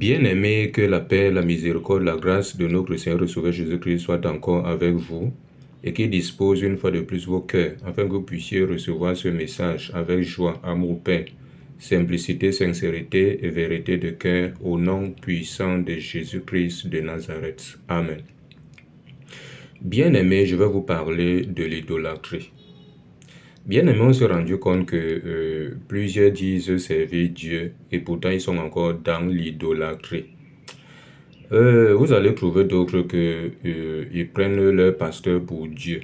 Bien-aimés, que la paix, la miséricorde, la grâce de notre Seigneur et Sauveur Jésus-Christ soit encore avec vous et qu'il dispose une fois de plus vos cœurs afin que vous puissiez recevoir ce message avec joie, amour, paix, simplicité, sincérité et vérité de cœur au nom puissant de Jésus-Christ de Nazareth. Amen. Bien-aimés, je vais vous parler de l'idolâtrie. Bien-aimés, on s'est rendu compte que plusieurs disent servir Dieu et pourtant ils sont encore dans l'idolâtrie. Vous allez trouver d'autres ils prennent leur pasteur pour Dieu.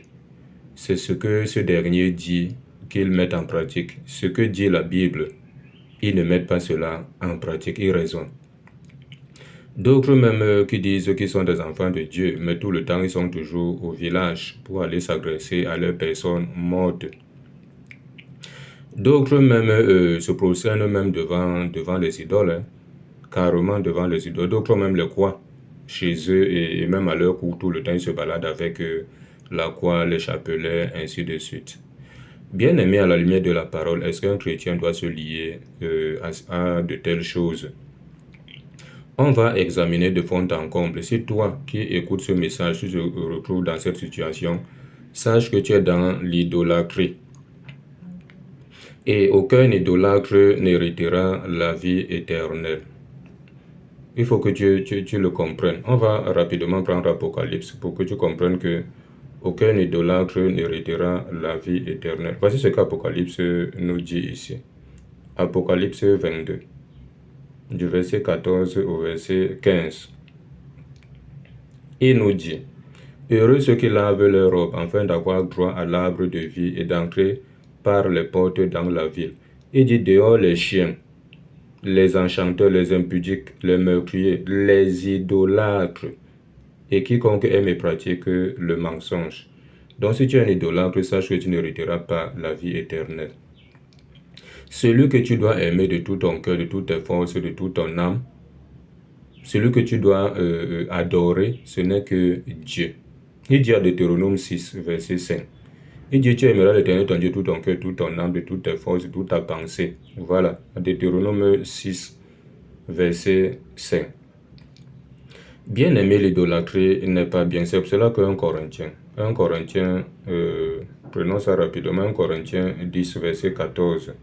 C'est ce que ce dernier dit qu'ils mettent en pratique. Ce que dit la Bible, ils ne mettent pas cela en pratique, ils raisonnent. D'autres même qui disent qu'ils sont des enfants de Dieu, mais tout le temps ils sont toujours au village pour aller s'agresser à leurs personnes mortes. D'autres même se prosternent même devant les idoles, hein, carrément devant les idoles. D'autres même le croient chez eux et même à leur cour, tout le temps ils se baladent avec la croix, les chapelets, ainsi de suite. Bien aimé à la lumière de la parole, est-ce qu'un chrétien doit se lier à de telles choses? On va examiner de fond en comble. Si toi qui écoutes ce message, tu te retrouves dans cette situation, sache que tu es dans l'idolâtrie. Et aucun idolâtre n'héritera la vie éternelle. Il faut que tu le comprennes. On va rapidement prendre Apocalypse pour que tu comprennes que aucun idolâtre n'héritera la vie éternelle. Voici ce qu'Apocalypse nous dit ici. Apocalypse 22, du verset 14 au verset 15. Il nous dit, « Heureux ceux qui lavent leurs robes, afin d'avoir droit à l'arbre de vie et d'entrer par les portes dans la ville. » Il dit, « Dehors les chiens, les enchanteurs, les impudiques, les meurtriers, les idolâtres, et quiconque aime et pratique le mensonge. » Donc si tu es un idolâtre, sache que tu n'hériteras pas la vie éternelle. Celui que tu dois aimer de tout ton cœur, de toutes tes forces, de toute ton âme, celui que tu dois adorer, ce n'est que Dieu. Il dit à Deutéronome 6, verset 5. Il dit, tu aimeras l'Éternel ton Dieu, tout ton cœur, toute ton âme, de toutes tes forces, de toute ta pensée. Voilà, Deutéronome 6, verset 5. Bien aimer l'idolâtrie n'est pas bien. C'est pour cela qu'un Corinthien, prenons ça rapidement, 1 Corinthiens 10, verset 14.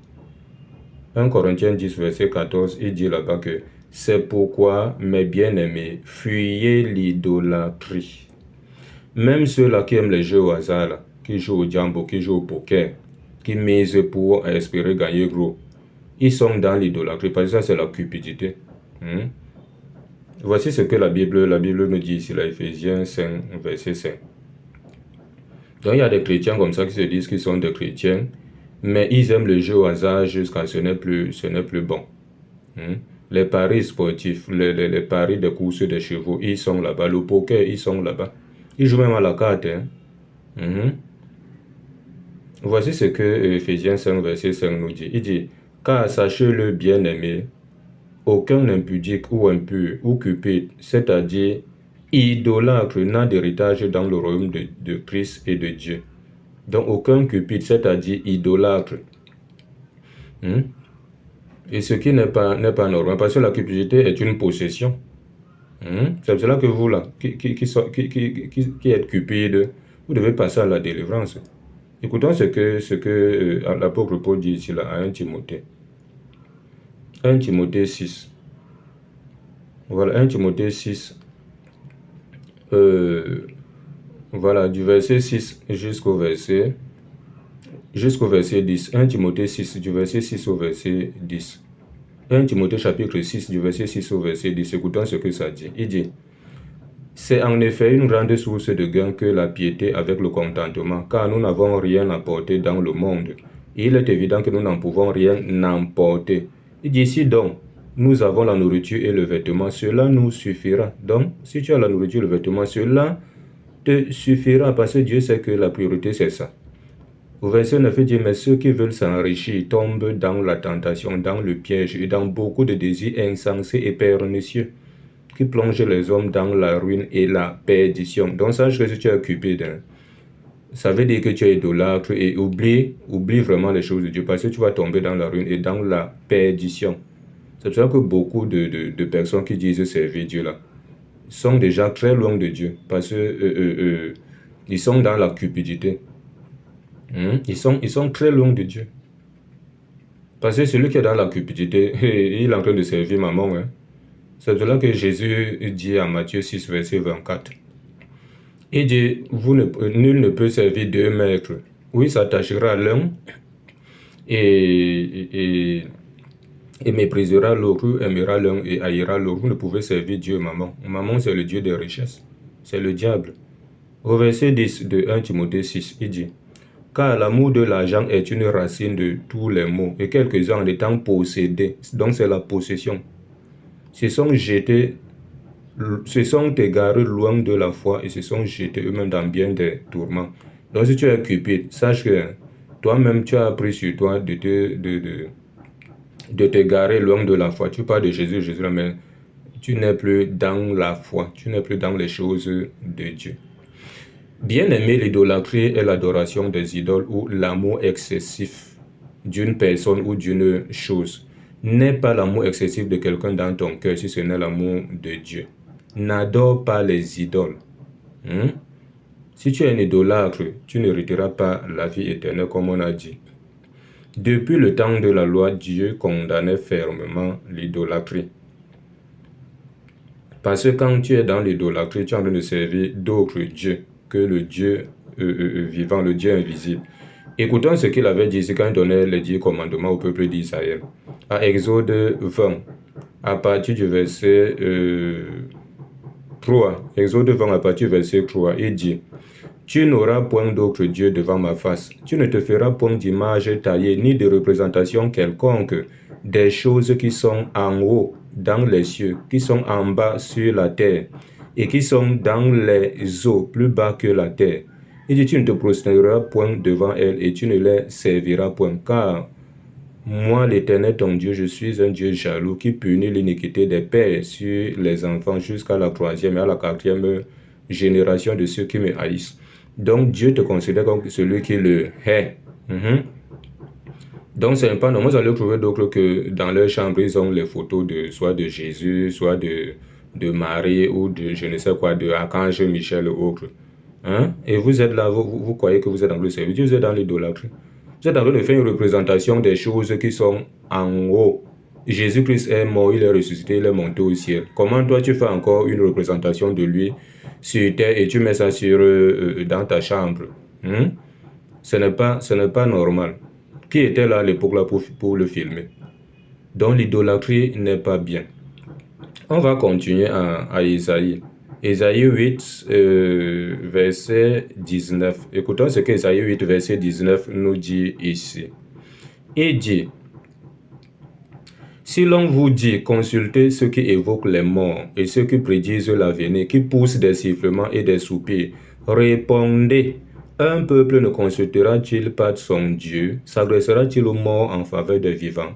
1 Corinthiens 10, verset 14, il dit là-bas que c'est pourquoi, mes bien-aimés, fuyez l'idolâtrie. Même ceux-là qui aiment les jeux au hasard, là, qui jouent au jambo, qui jouent au poker, qui misent pour espérer gagner gros, ils sont dans l'idolâtrie, parce que ça c'est la cupidité. Voici ce que la Bible nous dit ici, là, Éphésiens 5, verset 5. Donc il y a des chrétiens comme ça qui se disent qu'ils sont des chrétiens, mais ils aiment le jeu au hasard jusqu'à ce n'est plus bon. Les paris sportifs, les paris de courses de chevaux, ils sont là-bas. Le poker, ils sont là-bas. Ils jouent même à la carte. Voici ce que Éphésiens 5, verset 5 nous dit. Il dit, « Car sachez-le bien-aimé, aucun impudique ou impur ou cupide, c'est-à-dire idolâtre, n'a d'héritage dans le royaume de Christ et de Dieu. » Donc aucun cupide, c'est-à-dire idolâtre. Et ce qui n'est pas normal, parce que la cupidité est une possession. C'est pour cela que vous, là, qui êtes cupide, vous devez passer à la délivrance. Écoutons ce que l'apôtre Paul dit ici, là, à 1 Timothée. 1 Timothée 6. Voilà, 1 Timothée 6. Voilà, du verset 6 jusqu'au verset 10. 1 Timothée 6, du verset 6 au verset 10. 1 Timothée chapitre 6, du verset 6 au verset 10. Écoutons ce que ça dit. Il dit, « C'est en effet une grande source de gain que la piété avec le contentement, car nous n'avons rien apporté dans le monde. Et il est évident que nous n'en pouvons rien emporter. Il dit, si donc nous avons la nourriture et le vêtement, cela nous suffira. » Donc, si tu as la nourriture et le vêtement, cela te suffira, parce que Dieu sait que la priorité c'est ça. Au verset 9, il dit, « Mais ceux qui veulent s'enrichir tombent dans la tentation, dans le piège et dans beaucoup de désirs insensés et pernicieux, qui plongent les hommes dans la ruine et la perdition. » Donc, sache que si tu es cupide, ça veut dire que tu es idolâtre et oublie vraiment les choses de Dieu, parce que tu vas tomber dans la ruine et dans la perdition. C'est pour ça que beaucoup de personnes qui disent servir Dieu là sont déjà très loin de Dieu parce que ils sont dans la cupidité. Ils sont très loin de Dieu. Parce que celui qui est dans la cupidité, il est en train de servir maman. Hein. C'est de là que Jésus dit à Matthieu 6, verset 24. Il dit, nul ne peut servir deux maîtres. Oui, s'attachera à l'un et méprisera l'autre, aimera l'un et haïra l'autre. Vous ne pouvez servir Dieu, maman. Maman, c'est le Dieu des richesses. C'est le diable. Au verset 10 de 1 Timothée 6, il dit, car l'amour de l'argent est une racine de tous les maux, et quelques-uns en étant possédés, donc c'est la possession, se sont égarés loin de la foi et se sont jetés eux-mêmes dans bien des tourments. Donc si tu es cupide, sache que toi-même tu as appris sur toi de t'égarer loin de la foi. Tu parles de Jésus, mais tu n'es plus dans la foi, tu n'es plus dans les choses de Dieu. Bien aimer l'idolâtrie est l'adoration des idoles ou l'amour excessif d'une personne ou d'une chose. N'est pas l'amour excessif de quelqu'un dans ton cœur si ce n'est l'amour de Dieu. N'adore pas les idoles. Si tu es un idolâtre, tu n'hériteras pas la vie éternelle comme on a dit. Depuis le temps de la loi, Dieu condamnait fermement l'idolâtrie. Parce que quand tu es dans l'idolâtrie, tu es en train de servir d'autres dieux que le Dieu vivant, le Dieu invisible. Écoutons ce qu'il avait dit quand il donnait les 10 commandements au peuple d'Israël. À Exode 20, à partir du verset 3, Exode 20 à partir du verset 3, il dit, « Tu n'auras point d'autre Dieu devant ma face. Tu ne te feras point d'image taillée, ni de représentation quelconque des choses qui sont en haut dans les cieux, qui sont en bas sur la terre, et qui sont dans les eaux plus bas que la terre. Il dit, tu ne te prosterneras point devant elles, et tu ne les serviras point, car moi, l'Éternel, ton Dieu, je suis un Dieu jaloux qui punit l'iniquité des pères sur les enfants jusqu'à la 3e et à la 4e génération de ceux qui me haïssent. » Donc, Dieu te considère comme celui qui le hait. Donc, c'est pas normal. Vous allez trouver d'autres que dans leur chambre, ils ont les photos soit de Jésus, soit de Marie ou de je ne sais quoi, de Archange Michel ou autre. Et vous êtes là, vous croyez que vous êtes dans le service, vous êtes dans l'idolâtrie. Vous êtes en train de faire une représentation des choses qui sont en haut. Jésus-Christ est mort, il est ressuscité, il est monté au ciel. Comment toi tu fais encore une représentation de lui sur terre et tu mets ça dans ta chambre? Ce n'est pas normal. Qui était là à l'époque là pour le filmer? Donc l'idolâtrie n'est pas bien. On va continuer à Isaïe. Isaïe 8, verset 19. Écoutons ce que Isaïe 8, verset 19 nous dit ici. Il dit, « Si l'on vous dit, consultez ceux qui évoquent les morts et ceux qui prédisent l'avenir, qui poussent des sifflements et des soupirs, répondez, un peuple ne consultera-t-il pas son Dieu? S'adressera-t-il aux morts en faveur des vivants? »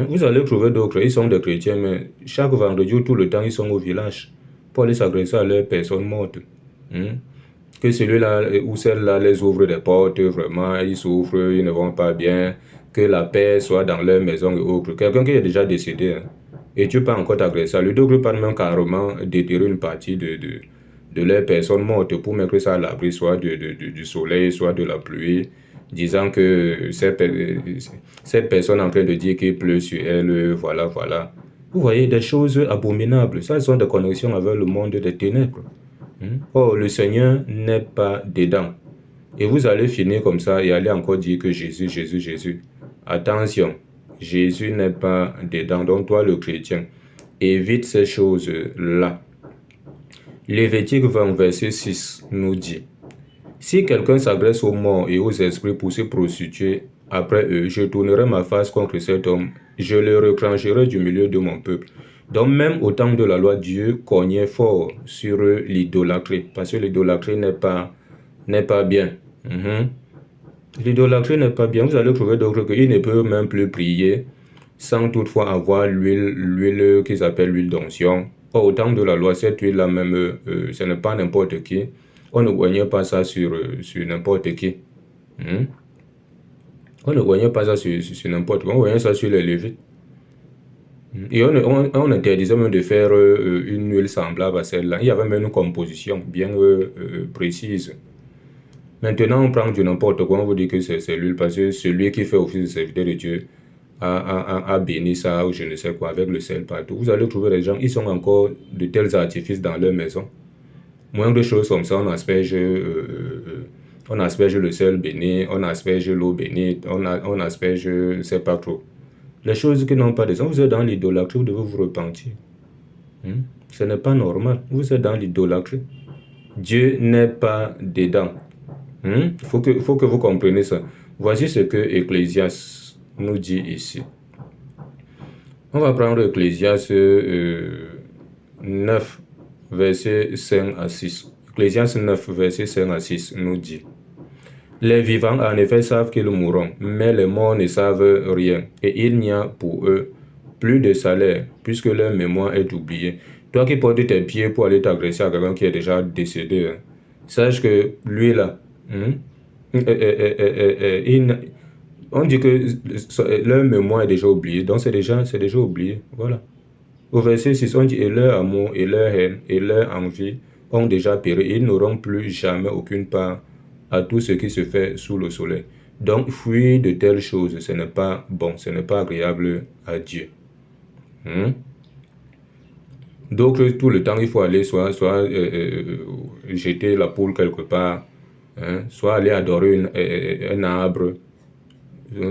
Vous allez trouver d'autres, ils sont des chrétiens, mais chaque vendredi ou tout le temps, ils sont au village pour aller s'adresser à leurs personnes mortes. Que celui-là ou celle-là les ouvre des portes, vraiment, ils souffrent, ils ne vont pas bien, que la paix soit dans leur maison et autres. Quelqu'un qui est déjà décédé, et tu peux encore t'adresser à lui, d'autres parlent même carrément déterrer une partie de leurs personnes mortes pour mettre ça à l'abri, soit du soleil, soit de la pluie, disant que cette personne est en train de dire qu'il pleut sur elle, voilà. Vous voyez, des choses abominables. Ça, sont des connexions avec le monde des ténèbres. Oh, le Seigneur n'est pas dedans. Et vous allez finir comme ça et aller encore dire que Jésus. Attention, Jésus n'est pas dedans. Donc toi, le chrétien, évite ces choses-là. Lévitique 20, verset 6 nous dit, « Si quelqu'un s'agresse aux morts et aux esprits pour se prostituer, après eux, je tournerai ma face contre cet homme, je le retrancherai du milieu de mon peuple. » Donc même au temps de la loi, Dieu cognait fort sur l'idolâtrie, parce que l'idolâtrie n'est pas bien. L'idolâtrie n'est pas bien. Vous allez trouver d'autres qu'ils ne peuvent même plus prier sans toutefois avoir l'huile qu'ils appellent l'huile d'onction. Au temps de la loi, cette huile-là même, ce n'est pas n'importe qui. On ne voyait pas ça sur n'importe qui. On ne voyait pas ça sur n'importe qui. On voyait ça sur les Lévites. Et on interdisait même de faire une huile semblable à celle-là. Il y avait même une composition bien précise. Maintenant, on prend du n'importe quoi, on vous dit que c'est l'huile, parce que celui qui fait office de serviteur de Dieu a béni ça, ou je ne sais quoi, avec le sel partout. Vous allez trouver des gens, ils ont encore de tels artifices dans leur maison. Moindre chose comme ça, on asperge le sel béni, on asperge l'eau bénite, on asperge, je ne sais pas trop. Les choses qui n'ont pas de sens, vous êtes dans l'idolâtrie, vous devez vous repentir. Ce n'est pas normal, vous êtes dans l'idolâtrie. Dieu n'est pas dedans. Faut que vous compreniez ça. Voici ce que Ecclésias nous dit ici. On va prendre Ecclésias 9, versets 5 à 6. Ecclésias 9, versets 5 à 6 nous dit: Les vivants en effet savent qu'ils mourront, mais les morts ne savent rien, et il n'y a pour eux plus de salaire, puisque leur mémoire est oubliée. Toi qui portes tes pieds pour aller t'agresser à quelqu'un qui est déjà décédé, sache que lui là, on dit que leur mémoire est déjà oubliée, donc c'est déjà oublié. Voilà. Au verset 6, on dit: Et leur amour, et leur haine, et leur envie ont déjà péri. Ils n'auront plus jamais aucune part à tout ce qui se fait sous le soleil. Donc, fuir de telles choses, ce n'est pas bon, ce n'est pas agréable à Dieu. Donc, tout le temps, il faut aller soit jeter la poule quelque part, soit aller adorer un arbre.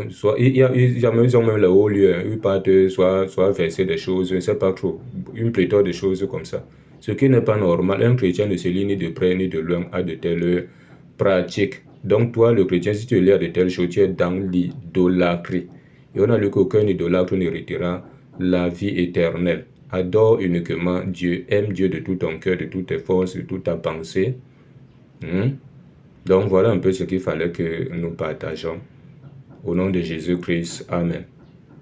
Soit, ils ont même le haut lieu, ils partent soit verser des choses, je ne sais pas trop, une pléthore de choses comme ça. Ce qui n'est pas normal, un chrétien ne se lie ni de près ni de loin à de telles pratiques. Donc toi, le chrétien, si tu es lié à de telles choses, tu es dans l'idolâtrie. Et on a lu qu'aucun idolâtre n'héritera la vie éternelle. Adore uniquement Dieu, aime Dieu de tout ton cœur, de toutes tes forces, de toute ta pensée. Donc voilà un peu ce qu'il fallait que nous partageons. Au nom de Jésus-Christ, Amen.